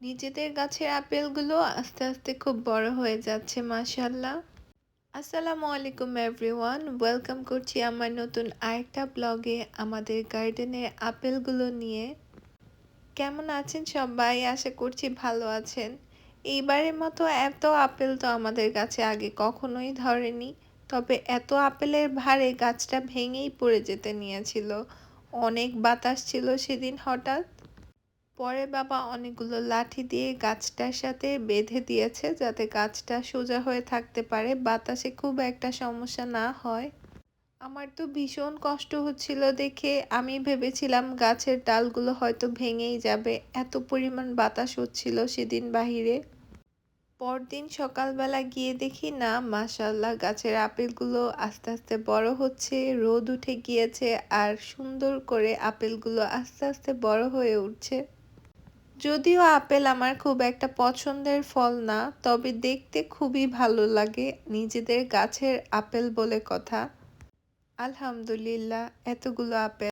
নিজেদের গাছের আপেলগুলো আস্তে আস্তে খুব বড় হয়ে যাচ্ছে মাশাআল্লাহ। আসসালামু আলাইকুম এভরিওয়ান, ওয়েলকাম করছি আমার নতুন আরেকটা ব্লগে আমাদের গার্ডেনের আপেলগুলো নিয়ে। কেমন আছেন সবাই? আশা করছি ভালো আছেন। এইবারের মতো এত আপেল তো আমাদের গাছে আগে কখনোই ধরেনি। তবে এত আপেলের ভারে গাছটা ভেঙেই পড়ে যেতে নিয়েছিল। অনেক বাতাস ছিল সেদিন হঠাৎ। পরে বাবা অনেকগুলো লাঠি দিয়ে গাছটার সাথে বেঁধে দিয়েছে যাতে গাছটা সোজা হয়ে থাকতে পারে, বাতাসে খুব একটা সমস্যা না হয়। আমার তো ভীষণ কষ্ট হচ্ছিল দেখে, আমি ভেবেছিলাম গাছের ডালগুলো হয়তো ভেঙেই যাবে, এত পরিমাণ বাতাস হচ্ছিল সেদিন বাহিরে। পরদিন সকালবেলা গিয়ে দেখি না, মাশাআল্লাহ গাছের আপেলগুলো আস্তে আস্তে বড় হচ্ছে, রোদ উঠে গিয়েছে আর সুন্দর করে আপেলগুলো আস্তে আস্তে বড় হয়ে উঠছে। যদিও আপেল আমার খুব একটা পছন্দের ফল না, তবে দেখতে খুবই ভালো লাগে, নিজেদের গাছের আপেল বলে কথা। আলহামদুলিল্লাহ, এতগুলো আপেল